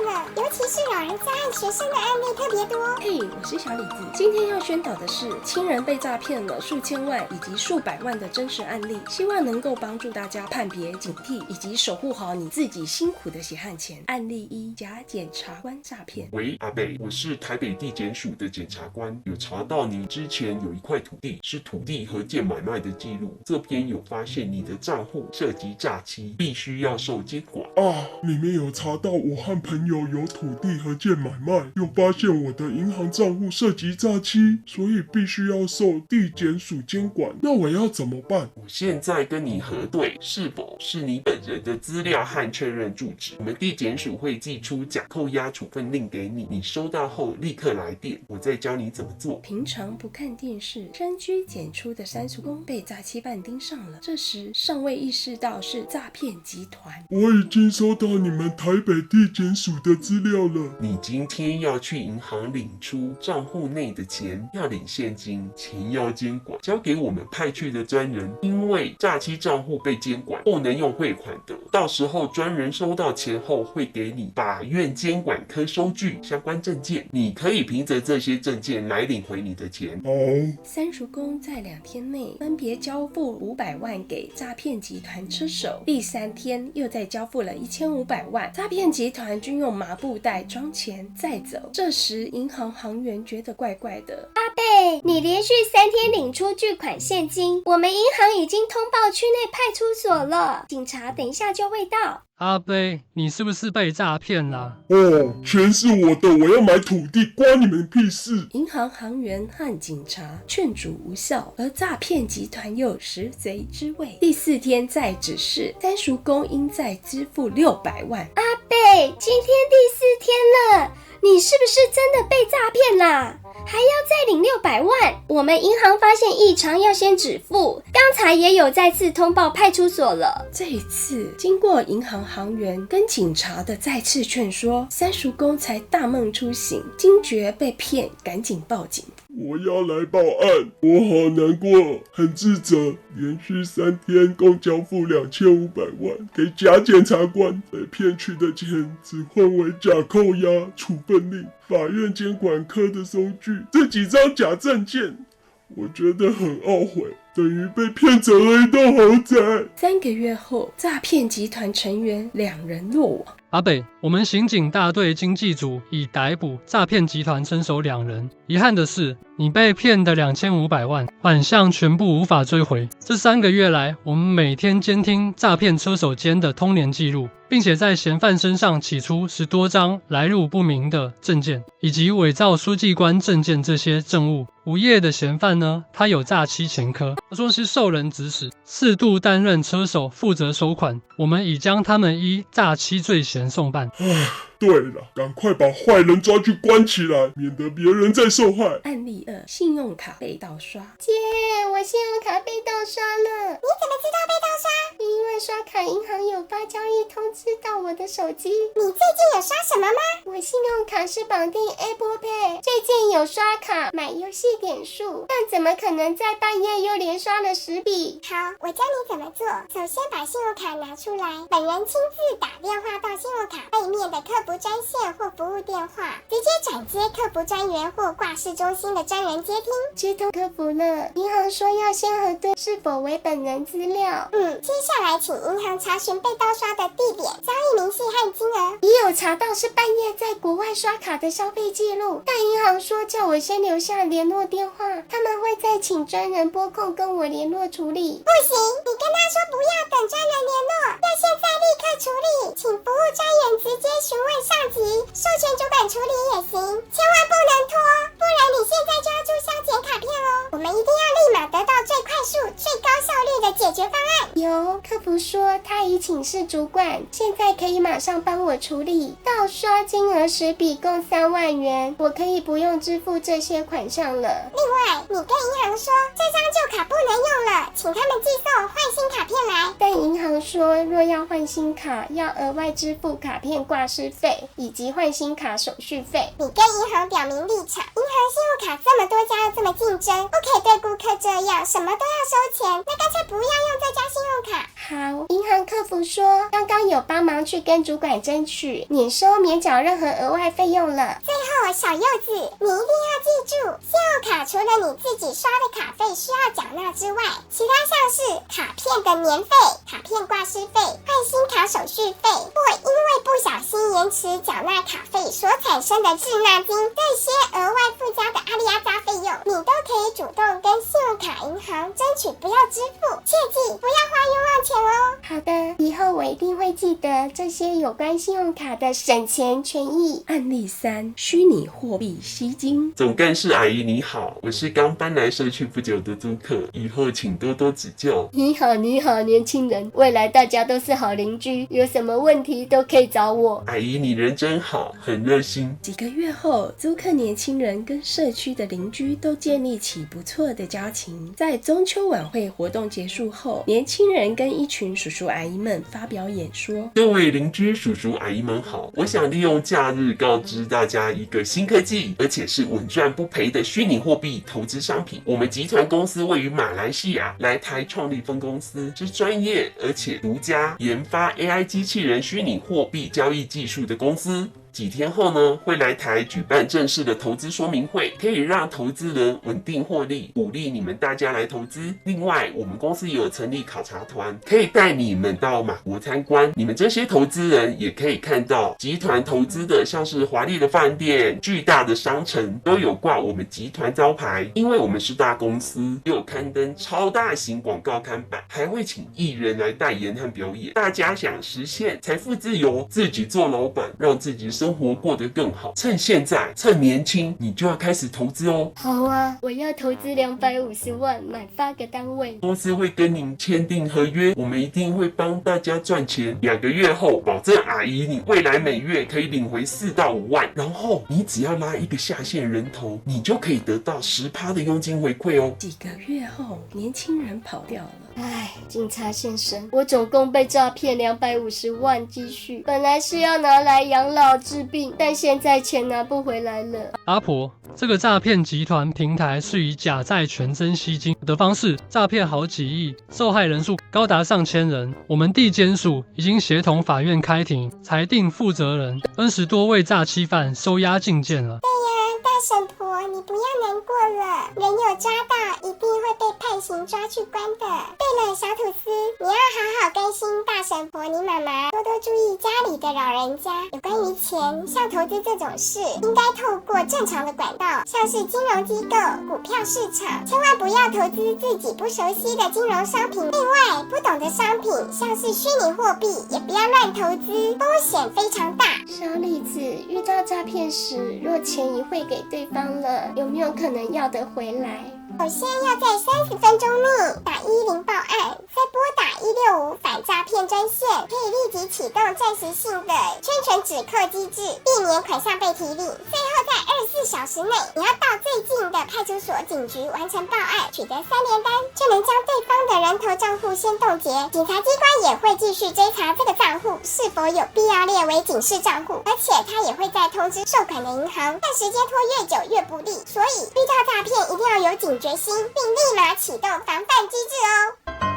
了，尤其是老人家和学生的案例特别多。嘿，我是小李子，今天要宣导的是亲人被诈骗了数千万以及数百万的真实案例，希望能够帮助大家判别、警惕以及守护好你自己辛苦的血汗钱。案例一：假检察官诈骗。喂，阿北，我是台北地检署的检察官，有查到你之前有一块土地是土地合建买卖的记录，这边有发现你的账户涉及诈欺，必须要受监管。里面有查到我和朋友有土地合建买卖，又发现我的银行账户涉及诈欺，所以必须要受地检署监管。那我要怎么办？我现在跟你核对是否是你本人的资料和确认住址，我们地检署会寄出假扣押处分令给你，你收到后立刻来电，我再教你怎么做。平常不看电视，深居简出的三叔公被诈欺犯盯上了，这时尚未意识到是诈骗集团。我已经收到你们台北地检署的资料了。你今天要去银行领出账户内的钱，要领现金，钱要监管，交给我们派去的专人。因为诈欺账户被监管，不能用汇款的，到时候专人收到钱后会给你法院监管科收据相关证件，你可以凭着这些证件来领回你的钱。好，三叔公在2天内分别交付500万给诈骗集团车手，第3天又再交付了1500万，诈骗集团均用麻布袋装钱再走。这时银行行员觉得怪怪的，阿贝，你连续3天领出巨款现金，我们银行已经通报区内派出所了，警察等一下就会到。阿贝，你是不是被诈骗啦？钱是我的，我要买土地，关你们屁事！银行行员和警察劝阻无效，而诈骗集团又食贼之味。第4天再指示三叔公应再支付600万。阿贝，今天第4天了，你是不是真的被诈骗啦？还要再领600万？我们银行发现异常，要先止付。刚才也有再次通报派出所了。这一次，经过银行行员跟警察的再次劝说，三叔公才大梦初醒，惊觉被骗，赶紧报警。我要来报案，我好难过，很自责。连续3天共交付2500万给假检察官，被骗去的钱只换为假扣押、处分令、法院监管科的收据，这几张假证件，我觉得很懊悔，等于被骗走了一栋豪宅。3个月后，诈骗集团成员2人落网。阿北，我们刑警大队经济组已逮捕诈骗集团身手2人。遗憾的是，你被骗的2500万款项全部无法追回。这3个月来，我们每天监听诈骗车手间的通联记录，并且在嫌犯身上起出10多张来路不明的证件，以及伪造书记官证件这些证物。无业的嫌犯呢，他有诈欺前科，他说是受人指使，4度担任车手，负责收款。我们已将他们依诈欺罪嫌送办。对了，赶快把坏人抓去关起来，免得别人再受害。案例2：信用卡被盗刷。姐，我信用卡被盗刷了。你怎么知道被盗刷？因为刷卡银行有发交易通知到我的手机。你最近有刷什么吗？我信用卡是绑定 Apple Pay， 最近有刷卡买游戏点数，但怎么可能在半夜又连刷了10笔？好，我教你怎么做。首先把信用卡拿出来，本人亲自打电话到信用卡背面的客服专线或服务电话，直接转接客服专员或挂失中心的专人接听。接通客服了，银行说要先核对是否为本人资料。接下来请银行查询被盗刷的地点、交易明细和金额。也有查到是半夜在国外刷卡的消费记录，但银行说叫我先留下联络电话，他们会再请专人拨空跟我联络处理。不行，你跟他说不要等专人联络，要现在立刻处理，请服务专员直接询问上级，授权主管处理也行，千万不能拖，不然你现在就要注销剪卡片哦。我们一定要立马得到最快速、最高效率的解决方案。有客服说他已请示主管，现在可以马上帮我处理。盗刷金额10笔，共3万元，我可以不用支付这些款项了。另外，你跟银行说这张旧卡不能用了，请他们寄送换新卡片来。但银行说，若要换新卡，要额外支付卡片挂失费以及换新卡手续费。你跟银行表明立场，银行信用卡这么多家又这么竞争，不可以对顾客这样，什么都要收钱，那干脆不要用这家信用卡。好，银行客服说刚刚有帮忙去跟主管争取免收免缴任何额外费用了。最后，小柚子，你一定要记住，信用卡除了你自己刷的卡费需要缴纳之外，其他像是卡片的年费、卡片挂失费、换新卡手续费，或因为不小心延迟缴纳卡费所产生的滞纳金，这些额外附加的阿里阿扎费用，你都可以主动跟信用卡银行争取不要支付，切记不要花冤枉钱哦。好的，以后我一定会记得这些有关信用卡的省钱权益。案例3：虚拟货币吸金。总干事阿姨你好，我是刚搬来社区不久的租客，以后请多多指教。你好，年轻人，未来大家都是好邻居，有什么问题都可以找我。阿姨你人真好，很热心。几个月后，租客年轻人跟社区的邻居都建立起不错的交情。在中秋晚会活动结束后，年轻人跟一群叔叔阿姨们发表演说。各位邻居叔叔阿姨们好，我想利用假日告知大家一个新科技，而且是稳赚不赔的虚拟货币投资商品。我们集团公司位于马来西亚，来台创立分公司，是专业而且独家研发 AI 机器人虚拟货币交易技术的公司。几天后呢，会来台举办正式的投资说明会，可以让投资人稳定获利，鼓励你们大家来投资。另外，我们公司也有成立考察团，可以带你们到马国参观。你们这些投资人也可以看到集团投资的，像是华丽的饭店、巨大的商城，都有挂我们集团招牌。因为我们是大公司，又有刊登超大型广告看板，还会请艺人来代言和表演。大家想实现财富自由，自己做老板，让自己生活过得更好，趁现在，趁年轻，你就要开始投资哦。好啊，我要投资250万，买8个单位。公司会跟您签订合约，我们一定会帮大家赚钱。2个月后，保证阿姨你未来每月可以领回4到5万，然后你只要拉一个下线人头，你就可以得到10%的佣金回馈哦。几个月后，年轻人跑掉了。唉，警察先生，我总共被诈骗250万积蓄，本来是要拿来养老治病，但现在钱拿不回来了。阿婆，这个诈骗集团平台是以假债全真吸金的方式诈骗好几亿，受害人数高达上千人。我们地检署已经协同法院开庭，裁定负责人20多位诈欺犯收押禁见了。大婶婆，你不要难过了，人有抓到，一定会被判刑抓去关的。对了，小吐司，你要好好更新大婶婆你妈妈，多多注意家里的老人家。有关于钱，像投资这种事，应该透过正常的管道，像是金融机构、股票市场，千万不要投资自己不熟悉的金融商品。另外，不懂的商品，像是虚拟货币，也不要乱投资，风险非常大。小李子，遇到诈骗时，若钱已汇给对方了，有没有可能要得回来？首先要在30分钟内打110报案，再拨打165反诈骗专线，可以立即启动暂时性的圈存止扣机制，避免款项被提领。最后在24小时内，你要到最近的派出所、警局完成报案，取得3联单，就能将对方的人头账户先冻结。警察机关也会继续追查这个账户是否有必要列为警示账户，而且他也会再通知收款的银行，但时间拖越久越不利，所以遇到诈骗一定要有警觉心，并立马启动防范机制哦。